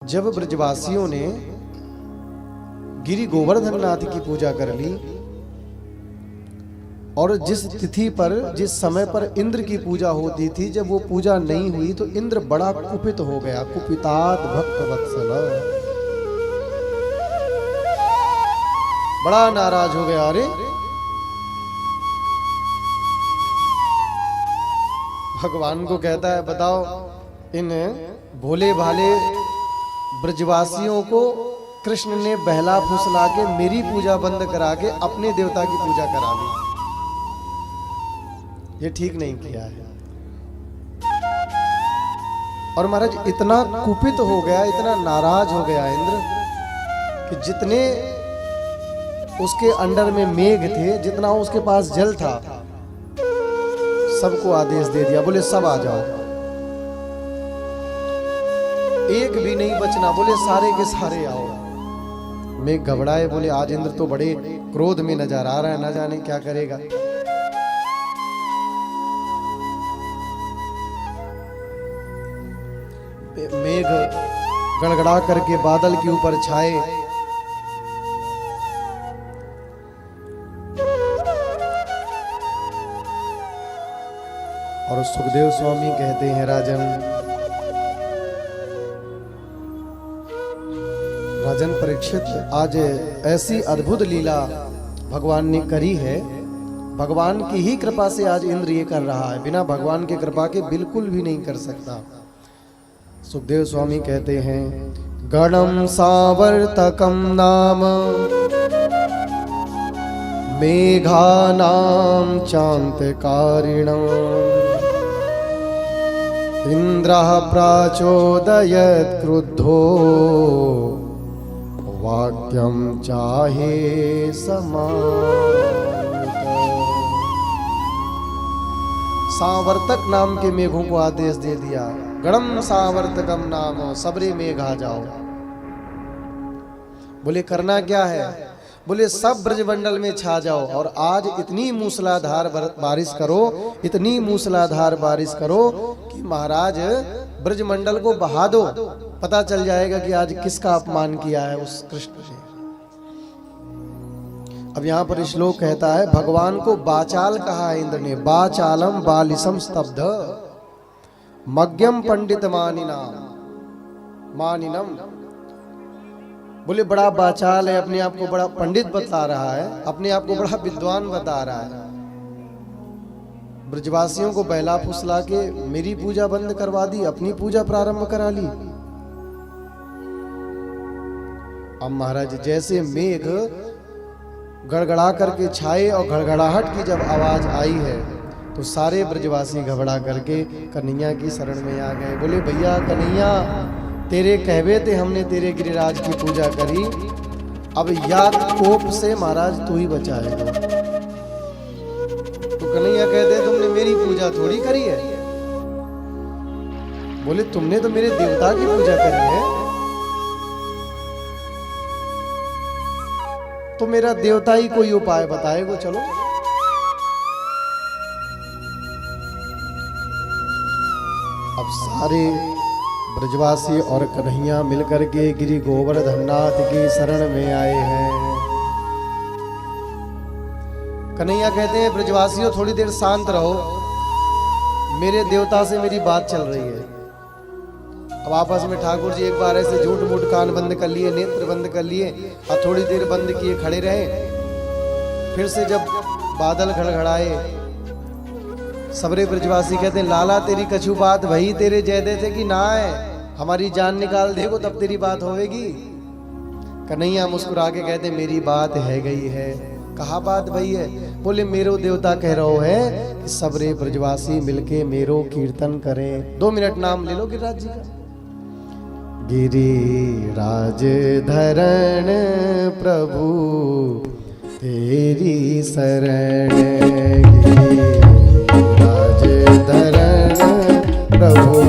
जब ब्रजवासियों ने गिरि गोवर्धन नाथ की पूजा कर ली और जिस तिथि पर जिस समय पर इंद्र की पूजा होती थी, जब वो पूजा नहीं हुई तो इंद्र बड़ा कुपित हो गया। कुपितात भक्त वत्सल, बड़ा नाराज हो गया। अरे भगवान को कहता है, बताओ इन भोले भाले ब्रजवासियों को कृष्ण ने बहला फुसला के मेरी पूजा बंद करा के अपने देवता की पूजा करा ली। ये ठीक नहीं किया है। और महाराज इतना कुपित हो गया, इतना नाराज हो गया इंद्र कि जितने उसके अंडर में मेघ थे, जितना उसके पास जल था, सबको आदेश दे दिया। बोले सब आ जाओ, एक भी नहीं बचना। बोले सारे के सारे आओ। मेघ घबराए, बोले आज इंद्र तो बड़े क्रोध में नजर आ रहा है, न जाने क्या करेगा। मेघ गड़गड़ा करके बादल के ऊपर छाए। और सुखदेव स्वामी कहते हैं, राजन परीक्षित, आज ऐसी अद्भुत लीला भगवान ने करी है। भगवान की ही कृपा से आज इंद्र ये कर रहा है, बिना भगवान की कृपा के बिल्कुल भी नहीं कर सकता। सुखदेव स्वामी कहते हैं, गणम सावर्तकम नाम मेघानाम चांतकारिणम इंद्रः प्राचोदयत् क्रुद्धो वाक्यम चाहे सावर्तक नाम के मेघों को आदेश दे दिया। गणम सावर्तकम नाम, सबरे मेघ आ जाओ। बोले करना क्या है? बोले सब ब्रजमंडल में छा जाओ और आज इतनी मूसलाधार बारिश करो, इतनी मूसलाधार बारिश करो कि महाराज ब्रजमंडल को बहा दो। पता चल जाएगा कि आज किसका अपमान किया है उस कृष्ण ने। अब यहाँ पर श्लोक कहता है, भगवान को बाचाल कहा है इंद्र ने। बाचालम बालिसम स्तब्ध मग्यम पंडित मानिनम। बोले बड़ा बाचाल है, अपने आप को बड़ा पंडित बता रहा है, अपने आप को बड़ा विद्वान बता रहा है। ब्रजवासियों को बहला फुसला के मेरी पूजा बंद करवा दी, अपनी पूजा प्रारंभ करा ली। अब महाराज जैसे मेघ गड़गड़ा करके छाए और गड़गड़ाहट की जब आवाज आई है तो सारे ब्रजवासी घबरा करके कन्हैया की शरण में आ गए। बोले भैया कन्हैया, तेरे कहवे थे हमने तेरे गिरिराज की पूजा करी, अब या कोप से महाराज तू ही बचाएगा। तो कन्हैया कहते तुमने मेरी पूजा थोड़ी करी है। बोले तुमने तो मेरे देवता की पूजा करी है, तो मेरा देवता ही कोई उपाय बताएगा। चलो अब सारे ब्रजवासी और कन्हैया मिलकर के गिरि गोवर्धन नाथ की शरण में आए हैं। कन्हैया कहते हैं, ब्रजवासियों थोड़ी देर शांत रहो, मेरे देवता से मेरी बात चल रही है। अब आपस में ठाकुर जी एक बार ऐसे झूठ मूठ कान बंद कर लिए, नेत्र बंद कर लिए और थोड़ी देर बंद किए खड़े रहे। फिर से जब बादल घड़घड़ाए, सबरे ब्रजवासी कहते हैं, लाला तेरी कछु बात वही तेरे जयदे थे कि ना है, हमारी जान निकाल देगो तब तेरी बात होगी। कन्हैया मुस्कुरा के कहते, मेरी बात है गई है। कहा बात भई है? बोले मेरो देवता कह रहो है कि सबरे ब्रजवासी मिलके मेरो कीर्तन करें। 2 मिनट नाम ले लो गिरिराज जी का। गिरिराज धरण प्रभु तेरी शरण, गिरिराज धरण प्रभु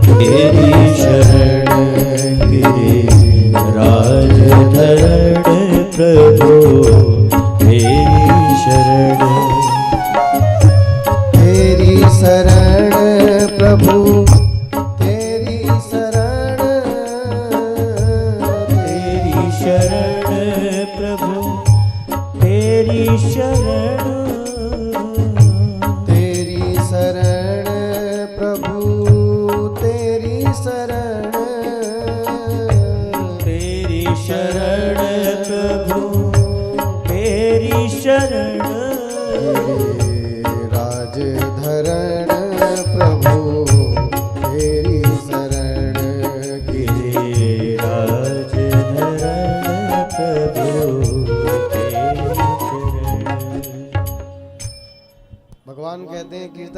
तेरी शरण, गिरिराज धरण प्रभु तेरी शरण, तेरी शरण प्रभु तेरी शरण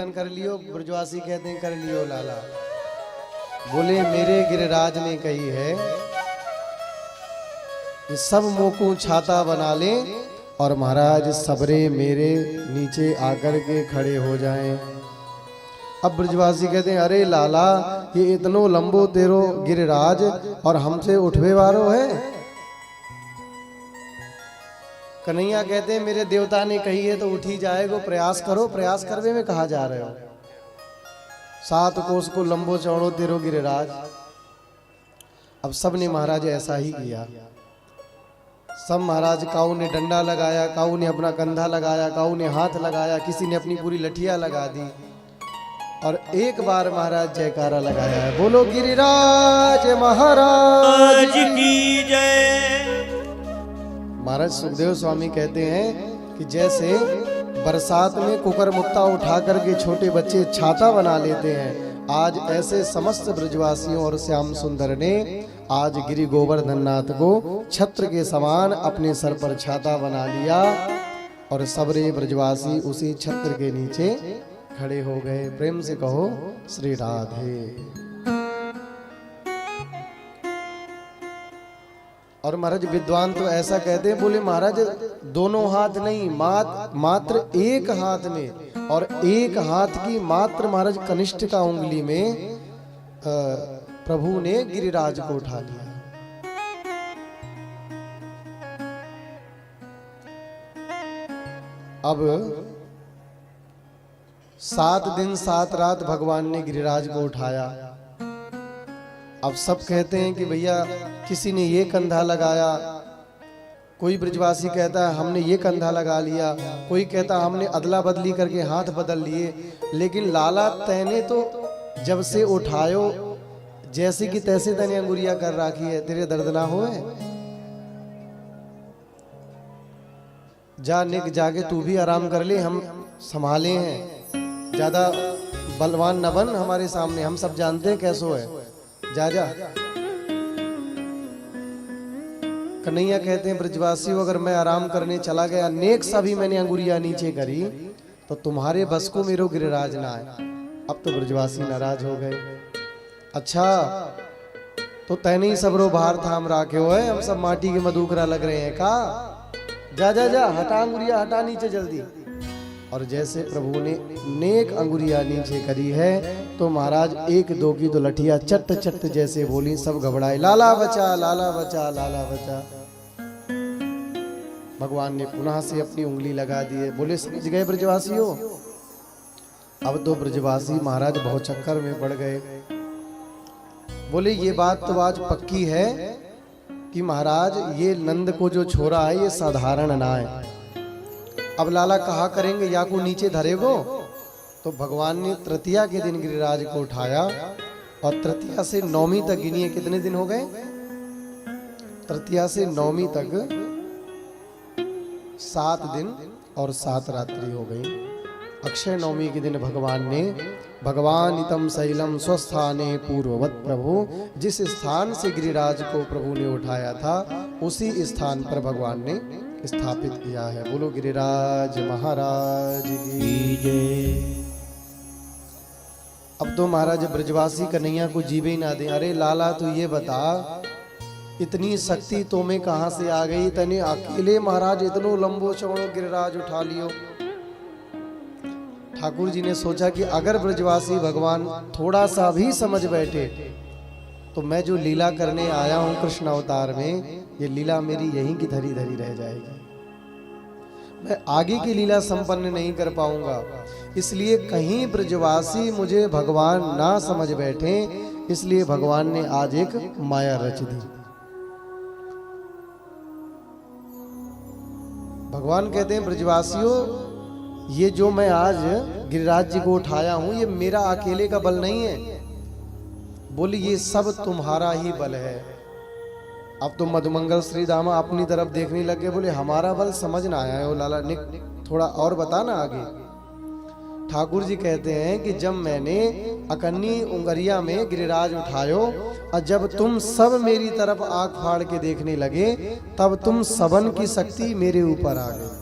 कीर्तन कर लियो। ब्रजवासी कहते हैं कर लियो लाला। बोले मेरे गिरिराज ने कही है कि सब मोकू छाता बना ले और महाराज सबरे मेरे नीचे आकर के खड़े हो जाएं। अब ब्रजवासी कहते हैं अरे लाला ये इतनो लंबो तेरो गिरिराज और हमसे उठवे वारो है। कन्हैया कहते हैं मेरे देवता ने कही है तो उठी जाएगो, प्रयास करो। प्रयास करवे में कहा जा रहे हो? 7 कोस को लंबो चौड़ो तेरो गिरिराज। अब सब ने महाराज ऐसा ही किया। सब महाराज काऊ ने डंडा लगाया, काऊ ने अपना कंधा लगाया, काऊ ने हाथ लगाया, किसी ने अपनी पूरी लठिया लगा दी और एक बार महाराज जयकारा लगाया है, बोलो गिरिराज महाराज की जय। महाराज सुखदेव स्वामी कहते हैं कि जैसे बरसात में कुकर मुत्ता उठा करके छोटे बच्चे छाता बना लेते हैं, आज ऐसे समस्त ब्रजवासियों और श्याम सुंदर ने आज गिरि गोवर्धन नाथ को छत्र के समान अपने सर पर छाता बना लिया और सबरे ब्रजवासी उसी छत्र के नीचे खड़े हो गए। प्रेम से कहो श्री राधे। और महाराज विद्वान तो ऐसा कहते हैं, बोले महाराज दोनों हाथ नहीं, मात्र एक हाथ में, और एक हाथ की मात्र महाराज कनिष्ठ का उंगली में प्रभु ने गिरिराज को उठा लिया। अब 7 दिन 7 रात भगवान ने गिरिराज को उठाया। अब सब कहते हैं कि भैया किसी ने ये कंधा लगाया, कोई ब्रजवासी कहता है हमने ये कंधा लगा लिया, कोई कहता हमने अदला बदली करके हाथ बदल लिए, लेकिन लाला तैने तो जब से उठायो जैसे कि तैसे तने अंगुरिया कर राखी है, तेरे दर्द ना होए? जा निक जाके तू भी आराम कर ले, हम संभाले हैं, ज्यादा बलवान न बन हमारे सामने, हम सब जानते हैं कैसो है, जा जा। कन्हैया कहते हैं ब्रजवासी अगर मैं आराम करने चला गया, नेक सा भी मैंने अंगुरिया नीचे करी तो तुम्हारे बस को मेरो गिरिराज ना आए। अब तो ब्रजवासी नाराज हो गए। अच्छा तो तैने ही सबरो बाहर थाम राखे हो है, हम सब माटी के मधुकरा लग रहे हैं का? जा जा जा, हटा अंगुरिया, हटा नीचे जल्दी। और जैसे प्रभु ने नेक अंगुरिया नीचे करी है तो महाराज 1-2 की तो लठिया चट चट जैसे बोली, सब घबराए, लाला बचा, लाला बचा, लाला बचा। भगवान ने पुनः से अपनी उंगली लगा दी है। बोले समझ गए ब्रजवासियों? अब तो ब्रजवासी महाराज बहुत चक्कर में पड़ गए। बोले ये बात तो आज पक्की है कि महाराज ये नंद को जो छोरा है ये साधारण ना है। अब लाला कहा करेंगे, या को नीचे धरेगो? तो भगवान ने तृतीया के दिन गिरिराज को उठाया और तृतीया से नौमी तक गिनिए कितने दिन हो गए? तृतीया से नौमी तक 7 दिन और 7 रात्रि हो गई। अक्षय नवमी के दिन भगवान ने भगवान इतम शैलम स्वस्थाने पूर्ववत, प्रभु जिस स्थान से गिरिराज को प्रभु ने उठाया था उसी स्थान पर भगवान ने स्थापित किया है। बोलो गिरिराज महाराज की जय। अब तो महाराज ब्रजवासी कन्हैया को जीवे ही ना दे। अरे लाला तू ये बता, इतनी शक्ति तो में कहां से आ गई? तने अकेले महाराज इतनो लंबो चौड़ो गिरिराज उठा लियो। ठाकुर जी ने सोचा कि अगर ब्रजवासी भगवान थोड़ा सा भी समझ बैठे तो मैं जो लीला करने आया हूं कृष्ण अवतार में, ये लीला मेरी यहीं की धरी धरी रह जाएगी, मैं आगे की लीला संपन्न नहीं कर पाऊंगा। इसलिए कहीं ब्रजवासी मुझे भगवान ना समझ बैठे, इसलिए भगवान ने आज एक माया रच दी। भगवान कहते हैं ब्रजवासियों, ये जो मैं आज गिरिराज जी को उठाया हूं ये मेरा अकेले का बल नहीं है। बोली ये सब तुम्हारा ही बल है। अब तो मधुमंगल श्री दामा अपनी तरफ देखने लग गए। बोले हमारा बल समझ ना आया है। ओ लाला निक थोड़ा और बता ना आगे। ठाकुर जी कहते हैं कि जब मैंने अकन्नी उंगरिया में गिरिराज उठायो और जब तुम सब मेरी तरफ आंख फाड़ के देखने लगे तब तुम सबन की शक्ति मेरे ऊपर आ गई।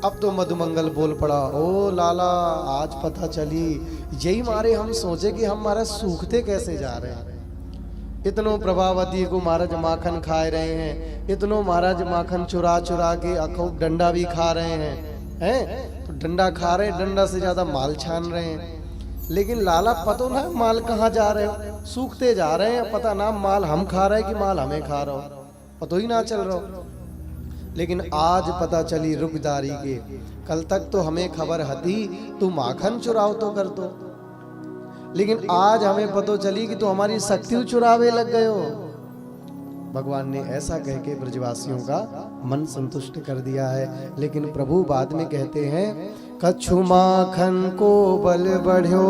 अब तो मधुमंगल बोल पड़ा, ओ लाला आज पता चली, यही मारे हम सोचे कि हम महाराज सूखते कैसे जा रहे हैं। इतनों प्रभावती को महाराज माखन खा रहे हैं, इतनों महाराज माखन चुरा चुरा के अखौट डंडा भी खा रहे हैं, तो डंडा खा रहे, डंडा से ज्यादा माल छान रहे हैं। लेकिन लाला पतो ना माल कहाँ जा रहे हो, सूखते जा रहे हैं, पता ना माल हम खा रहे कि माल हमें खा रहा हो, पतो ही ना चल रहा हो। लेकिन आज पता चली रुखदारी के, कल तक तो हमें खबर हती तू माखन चुराव तो कर दो, लेकिन आज हमें पता चली कि तू हमारी शक्ति चुरावे लग गए हो। भगवान ने ऐसा कह के ब्रजवासियों का मन संतुष्ट कर दिया है। लेकिन प्रभु बाद में कहते हैं, कछु माखन को बल बढ़्यो,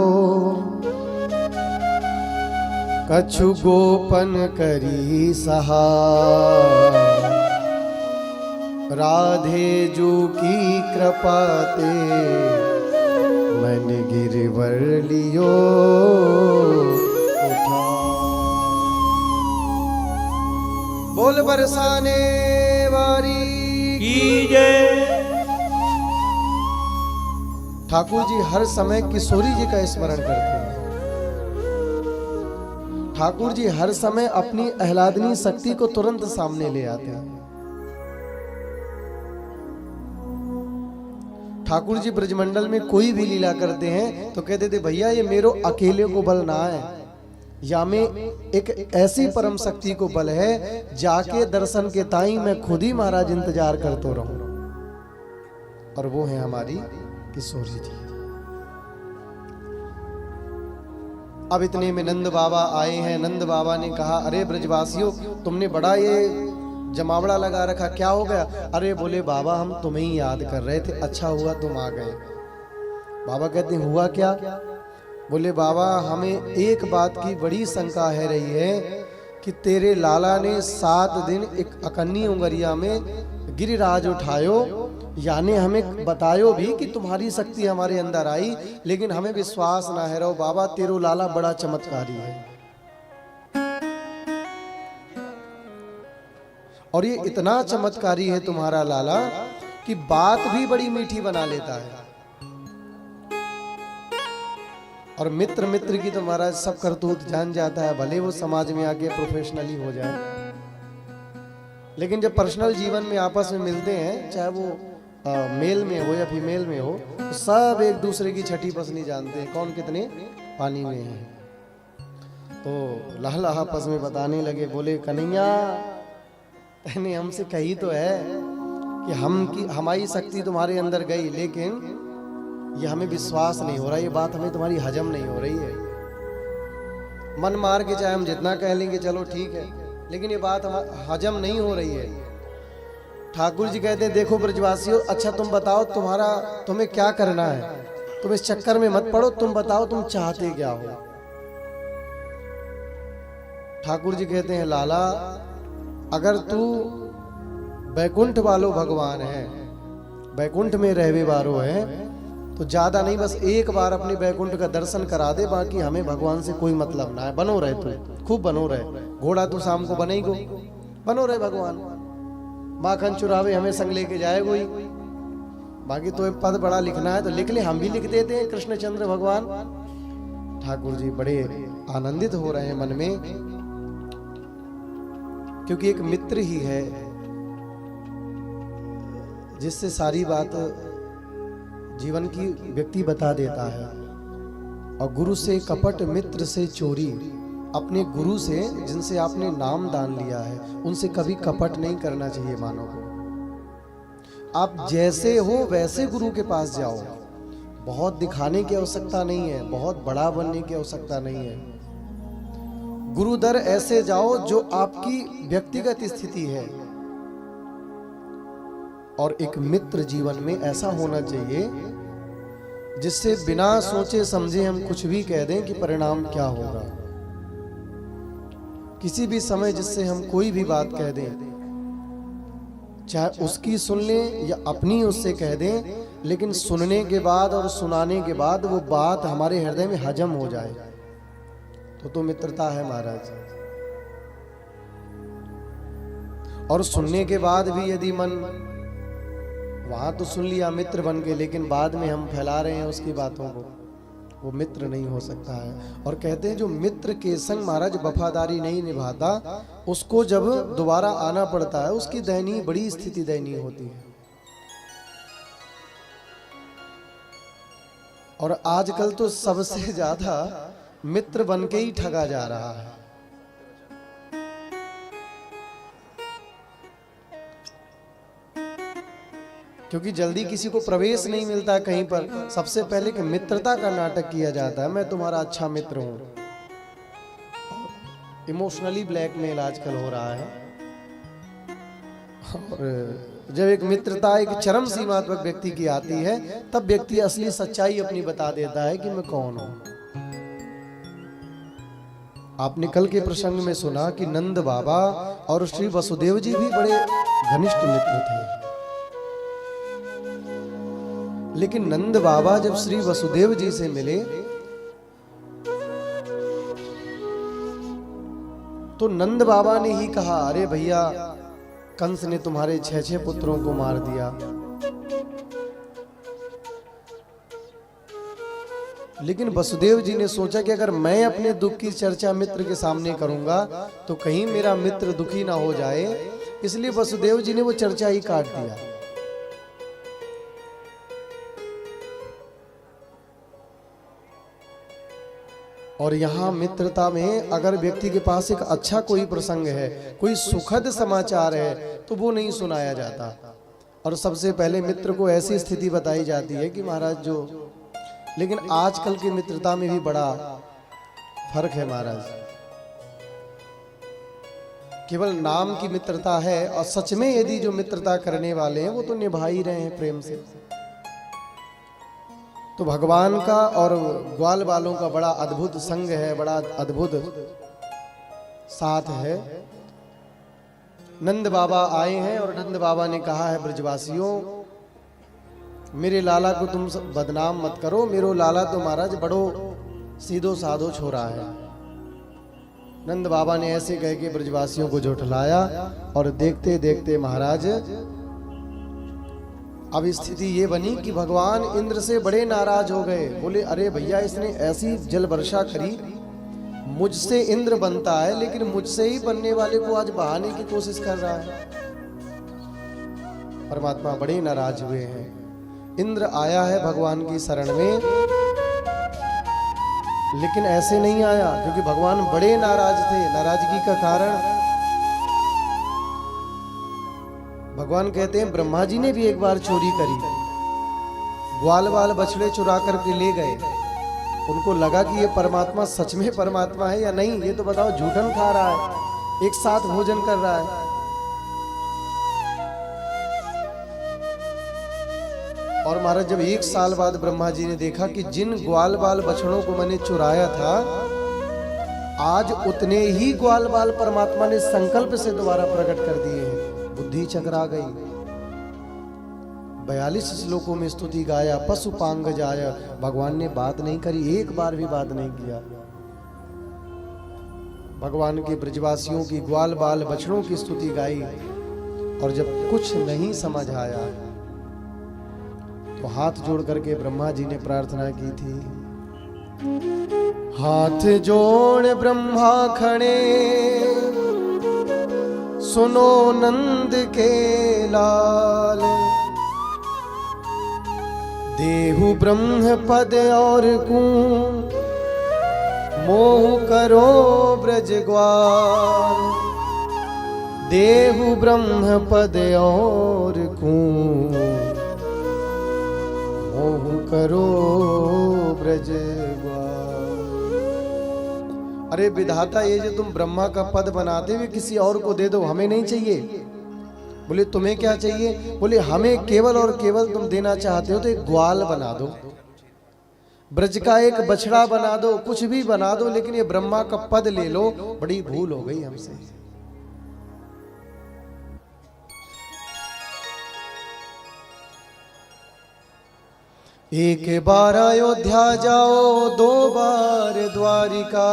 कछु गोपन करी सहाय, राधे जू की कृपा ते मन गिरवर लियो उठा। बोल बरसाने वारी की जय। ठाकुर जी हर समय किशोरी जी का स्मरण करते हैं। ठाकुर जी हर समय अपनी आह्लादनी शक्ति को तुरंत सामने ले आते हैं। ठाकुर जी ब्रजमंडल में कोई भी लीला करते हैं तो कहते थे, भैया ये मेरो अकेले को बल ना है, या में एक ऐसी परम शक्ति को बल है, जाके दर्शन के ताई मैं खुद ही महाराज इंतजार करते रहूं। और वो है हमारी किशोरी जी। अब इतने में नंद बाबा आए हैं। नंद बाबा ने कहा, अरे ब्रजवासियों तुमने बड़ा ये जमावड़ा लगा रखा, क्या हो गया? अरे बोले बाबा हम तुम्हें ही याद कर रहे थे, अच्छा हुआ तुम आ गए। बाबा कहते हैं, हुआ क्या? बोले बाबा हमें एक बात की बड़ी शंका है रही है कि तेरे लाला ने 7 दिन एक अकन्नी उंगरिया में गिरिराज उठायो, यानी हमें बतायो भी कि तुम्हारी शक्ति हमारे अंदर आई, लेकिन हमें विश्वास ना है रहो बाबा, तेरो लाला बड़ा चमत्कारी है। और ये इतना चमत्कारी है तुम्हारा लाला कि बात भी बड़ी मीठी बना लेता है। और मित्र मित्र की तो महाराज सब करतूत जान जाता है, भले वो समाज में आके प्रोफेशनली हो जाए, लेकिन जब पर्सनल जीवन में आपस में मिलते हैं, चाहे वो मेल में हो या फीमेल में हो, तो सब एक दूसरे की छठी पसनी जानते हैं, कौन कितने पानी में है। तो लाला आपस में बताने लगे, बोले कन्हैया तैने हमसे कही तो है कि हमारी शक्ति तुम्हारे अंदर गई, लेकिन ये हमें विश्वास नहीं हो रहा, ये बात हमें तुम्हारी हजम नहीं हो रही है। मन मार के चाहे हम जितना कह लेंगे चलो ठीक है, लेकिन ये बात हजम नहीं हो रही है। ठाकुर जी कहते हैं, देखो ब्रजवासियों, अच्छा तुम बताओ तुम्हें क्या करना है, तुम इस चक्कर में मत पड़ो, तुम बताओ तुम चाहते क्या हो। ठाकुर जी कहते हैं, लाला अगर तू बैकुंठ वालो भगवान है, बैकुंठ में रहवे वालो है, तो ज्यादा नहीं बस एक बार अपने बैकुंठ का दर्शन करा दे, बाकी हमें भगवान से कोई मतलब ना है। बनो रहे तू, खूब बनो रहे, घोड़ा तू शाम को बनेगो, बनो रहे भगवान, माखन चुरावे हमें संग लेके जाएगो ही, बाकी तो पद बड़ा लिखना है तो लिख ले, हम भी लिख देते हैं कृष्णचंद्र भगवान। ठाकुर जी बड़े आनंदित हो रहे हैं मन में, क्योंकि एक मित्र ही है जिससे सारी बात जीवन की व्यक्ति बता देता है। और गुरु से कपट, मित्र से चोरी। अपने गुरु से जिनसे आपने नाम दान लिया है, उनसे कभी कपट नहीं करना चाहिए मानव को। आप जैसे हो वैसे गुरु के पास जाओ, बहुत दिखाने की आवश्यकता नहीं है, बहुत बड़ा बनने की आवश्यकता नहीं है। गुरु दर ऐसे जाओ जो आपकी व्यक्तिगत स्थिति है। और एक मित्र जीवन में ऐसा होना चाहिए जिससे बिना सोचे समझे हम कुछ भी कह दें कि परिणाम क्या होगा। किसी भी समय जिससे हम कोई भी बात कह दें, चाहे उसकी सुन लें या अपनी उससे कह दें, लेकिन सुनने के बाद और सुनाने के बाद वो बात हमारे हृदय में हजम हो जाए, तो मित्रता है महाराज। और सुनने के बाद भी यदि मन वहां तो सुन लिया मित्र बन के, लेकिन बाद में हम फैला रहे हैं उसकी बातों को, वो मित्र नहीं हो सकता है। और कहते हैं जो मित्र के संग महाराज वफादारी नहीं निभाता, उसको जब दोबारा आना पड़ता है, उसकी दयनीय, बड़ी स्थिति दयनीय होती है। और आजकल तो सबसे ज्यादा मित्र बन के ही ठगा जा रहा है। क्योंकि जल्दी किसी को प्रवेश नहीं मिलता कहीं पर, सबसे पहले कि मित्रता का नाटक किया जाता है, मैं तुम्हारा अच्छा मित्र हूं। इमोशनली ब्लैकमेल आजकल हो रहा है। और जब एक मित्रता एक चरम सीमा तक व्यक्ति की आती है, तब व्यक्ति असली सच्चाई अपनी बता देता है कि मैं कौन हूं। आपने कल के प्रसंग में सुना कि नंद बाबा और श्री वसुदेव जी भी बड़े घनिष्ठ मित्र थे। लेकिन नंद बाबा जब श्री वसुदेव जी से मिले तो नंद बाबा ने ही कहा, अरे भैया, कंस ने तुम्हारे 6 पुत्रों को मार दिया। लेकिन वसुदेव जी ने सोचा कि अगर मैं अपने दुख की चर्चा मित्र के सामने करूंगा तो कहीं मेरा मित्र दुखी ना हो जाए, इसलिए वसुदेव जी ने वो चर्चा ही काट दिया। और यहाँ मित्रता में अगर व्यक्ति के पास एक अच्छा कोई प्रसंग है, कोई सुखद समाचार है, तो वो नहीं सुनाया जाता। और सबसे पहले मित्र को ऐसी स्थिति बताई जाती है कि महाराज जो, लेकिन आजकल की मित्रता में भी बड़ा फर्क है महाराज। केवल नाम की मित्रता है, और सच में यदि जो मित्रता करने वाले हैं वो तो निभा ही रहे हैं प्रेम से। तो भगवान का और ग्वाल बालों का बड़ा अद्भुत संग है, बड़ा अद्भुत साथ है। नंद बाबा आए हैं और नंद बाबा ने कहा है, ब्रजवासियों, मेरे लाला को तुम बदनाम मत करो, मेरो लाला तो महाराज बड़ो सीधो साधो छोरा है। नंद बाबा ने ऐसे कह के ब्रजवासियों को झुठलाया। और देखते देखते महाराज अब स्थिति ये बनी कि भगवान इंद्र से बड़े नाराज हो गए। बोले, अरे भैया, इसने ऐसी जल वर्षा करी, मुझसे इंद्र बनता है लेकिन मुझसे ही बनने वाले को आज बहाने की कोशिश कर रहा है। परमात्मा बड़े नाराज हुए हैं। इंद्र आया है भगवान की शरण में, लेकिन ऐसे नहीं आया, क्योंकि भगवान बड़े नाराज थे। नाराजगी का कारण भगवान कहते हैं, ब्रह्मा जी ने भी एक बार चोरी करी, ग्वाल बाल बछड़े चुरा करके ले गए। उनको लगा कि ये परमात्मा सच में परमात्मा है या नहीं, ये तो बताओ। झूठन खा रहा है, एक साथ भोजन कर रहा है। और महाराज जब 1 साल बाद ब्रह्मा जी ने देखा कि जिन ग्वाल बाल बछड़ों को मैंने चुराया था, आज उतने ही ग्वाल बाल परमात्मा ने संकल्प से दोबारा प्रकट कर दिए हैं, बुद्धि चकरा गई। 42 श्लोकों में स्तुति गाया, पशु पांग जाया। भगवान ने बात नहीं करी, एक बार भी बात नहीं किया। भगवान के ब्रजवासियों की ग्वाल बाल बछड़ों की स्तुति गाई। और जब कुछ नहीं समझ आया तो हाथ जोड़ करके ब्रह्मा जी ने प्रार्थना की थी। हाथ जोड़ ब्रह्मा खड़े, सुनो नंद के लाल, देहु ब्रह्म पद और कू, मोह करो ब्रज ग्वाल। देहु ब्रह्म पद और कू, मोह करो ब्रज ग्वाल। अरे विधाता, ये जो तुम ब्रह्मा का पद बनाते हुए किसी और को दे दो, हमें नहीं चाहिए। बोले, तुम्हें क्या चाहिए? बोले, हमें केवल और केवल तुम देना चाहते हो तो एक ग्वाल बना दो, ब्रज का एक बछड़ा बना दो, कुछ भी बना दो, लेकिन ये ब्रह्मा का पद ले लो। बड़ी भूल हो गई हमसे। एक बार अयोध्या जाओ, 2 बार द्वारिका,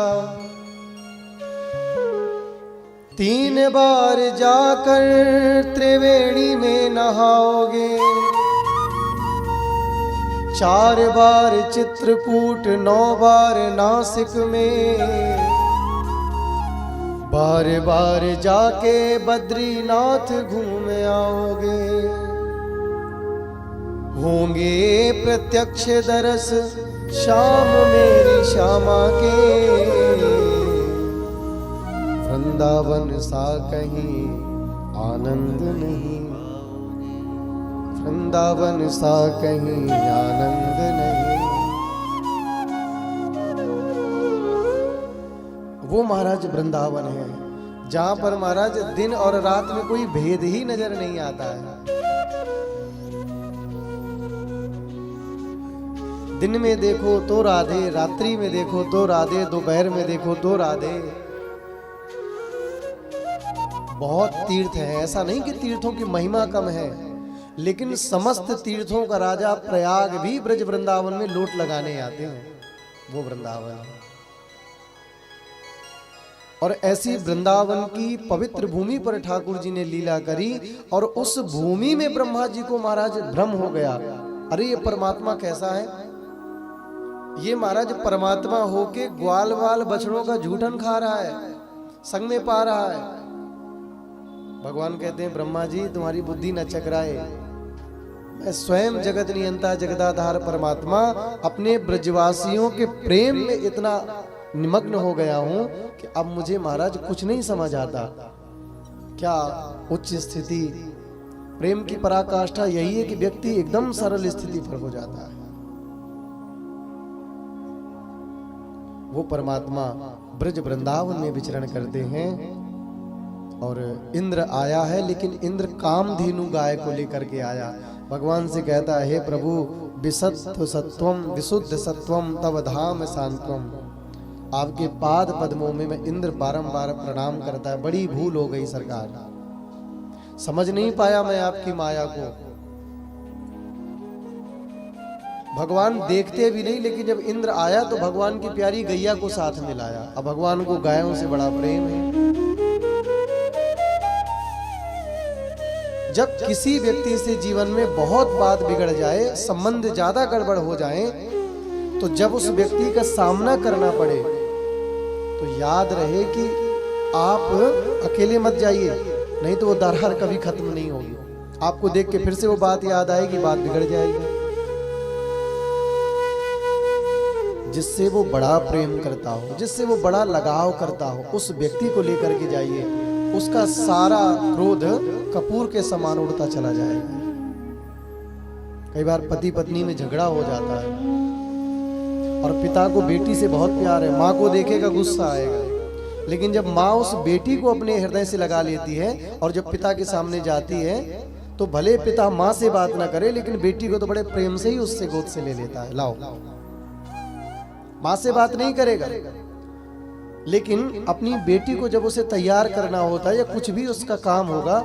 3 बार जाकर त्रिवेणी में नहाओगे। 4 बार चित्रकूट 9 बार नासिक में, बार बार जाके बद्रीनाथ घूम आओगे, होंगे प्रत्यक्ष दरस शाम मेरी श्यामा के, वृंदावन सा कहीं आनंद नहीं, वृंदावन सा कहीं आनंद नहीं। वो महाराज वृंदावन है जहां पर महाराज दिन और रात में कोई भेद ही नजर नहीं आता है। दिन में देखो तो राधे, रात्रि में देखो तो राधे, दोपहर में देखो तो राधे। बहुत तीर्थ है, ऐसा नहीं कि तीर्थों की महिमा कम है, लेकिन समस्त तीर्थों का राजा प्रयाग भी ब्रज वृंदावन में लूट लगाने आते हैं। वो वृंदावन है। और ऐसी वृंदावन की पवित्र भूमि पर ठाकुर जी ने लीला करी और उस भूमि में ब्रह्मा जी को महाराज भ्रम हो गया, अरे ये परमात्मा कैसा है। ये महाराज परमात्मा होके ग्वाल वाल बछड़ों का झूठन खा रहा है, संग में पा रहा है। भगवान कहते हैं ब्रह्मा जी तुम्हारी बुद्धि न चकराए, मैं स्वयं जगत नियंता जगदाधार परमात्मा अपने ब्रजवासियों के प्रेम में इतना निमग्न हो गया हूं कि अब मुझे महाराज कुछ नहीं समझ आता। क्या उच्च स्थिति, प्रेम की पराकाष्ठा यही है कि व्यक्ति एकदम सरल स्थिति पर हो जाता है। वो परमात्मा ब्रज वृंदावन में विचरण करते हैं और इंद्र आया है, लेकिन इंद्र कामधेनु गाय को लेकर के आया। भगवान से कहता है हे प्रभु विसत्व सत्वम विशुद्ध सत्वम तव धाम शांतवम, आपके पाद पद्मों में मैं इंद्र बारंबार प्रणाम करता है। बड़ी भूल हो गई सरकार, समझ नहीं पाया मैं आपकी माया को। भगवान देखते भी नहीं, लेकिन जब इंद्र आया तो भगवान की प्यारी गैया को साथ में लाया। अब भगवान को गायों से बड़ा प्रेम है। जब किसी व्यक्ति से जीवन में बहुत बात बिगड़ जाए, संबंध ज्यादा गड़बड़ हो जाए, तो जब उस व्यक्ति का सामना करना पड़े तो याद रहे कि आप अकेले मत जाइए, नहीं तो वो दरार कभी खत्म नहीं होगी। आपको देख के फिर से वो बात याद आएगी, बात बिगड़ जाएगी। जिससे वो बड़ा प्रेम करता हो, जिससे वो बड़ा लगाव करता हो, उस व्यक्ति को लेकर के जाइए, उसका सारा क्रोध कपूर के समान उड़ता चला जाएगा। कई बार पति पत्नी में झगड़ा हो जाता है और पिता को बेटी से बहुत प्यार है, माँ को देखेगा गुस्सा आएगा, लेकिन जब माँ उस बेटी को अपने हृदय से लगा लेती है और जब पिता के सामने जाती है तो भले पिता माँ से बात ना करे, लेकिन बेटी को तो बड़े प्रेम से ही उससे गोद से ले लेता है। लाओ, माँ से बात नहीं करेगा, लेकिन अपनी बेटी को जब उसे तैयार करना होता है या कुछ भी उसका काम होगा,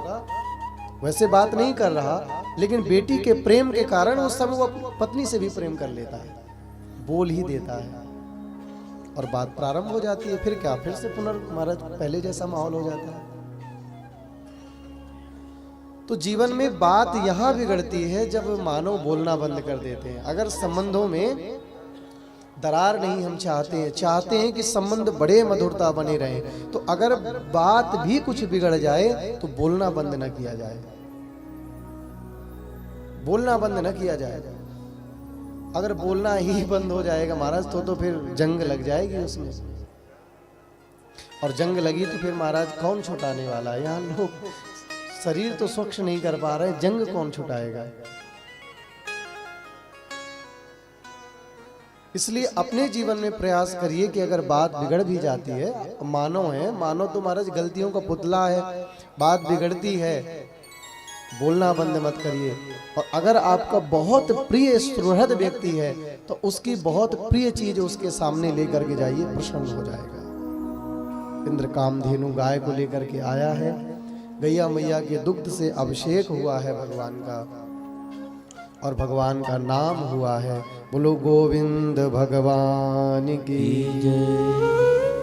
वैसे बात नहीं कर रहा, लेकिन बेटी के प्रेम के कारण उस समय वो पत्नी से भी प्रेम कर लेता है, बोल ही देता है और बात प्रारंभ हो जाती है। फिर क्या, फिर से पुनर्महाराज पहले जैसा माहौल हो जाता है। तो जीवन में बात यहां बिगड़ती है जब मानव बोलना बंद कर देते हैं। अगर संबंधों में दरार नहीं हम चाहते हैं कि संबंध बड़े मधुरता बने रहे, तो अगर बात भी कुछ बिगड़ जाए तो बोलना बंद न किया जाए, बोलना बंद न किया जाए। अगर बोलना ही बंद हो जाएगा महाराज तो फिर जंग लग जाएगी उसमें, और जंग लगी तो फिर महाराज कौन छुटाने वाला है। यहाँ लोग शरीर तो स्वच्छ नहीं कर पा रहे, जंग कौन छुटाएगा। इसलिए अपने जीवन में प्रयास करिए कि अगर बात बिगड़ भी जाती है, मानव है, मानव तो महाराज गलतियों का पुतला है, बात बिगड़ती है, बोलना बंद मत करिए। और अगर आपका बहुत प्रिय सुहृद व्यक्ति है तो उसकी बहुत प्रिय चीज उसके सामने लेकर के जाइए, प्रसन्न हो जाएगा। इंद्र कामधेनु गाय को लेकर के आया है, गैया मैया के दुग्ध से अभिषेक हुआ है भगवान का, और भगवान का नाम हुआ है। बोलो गोविंद भगवान की जय।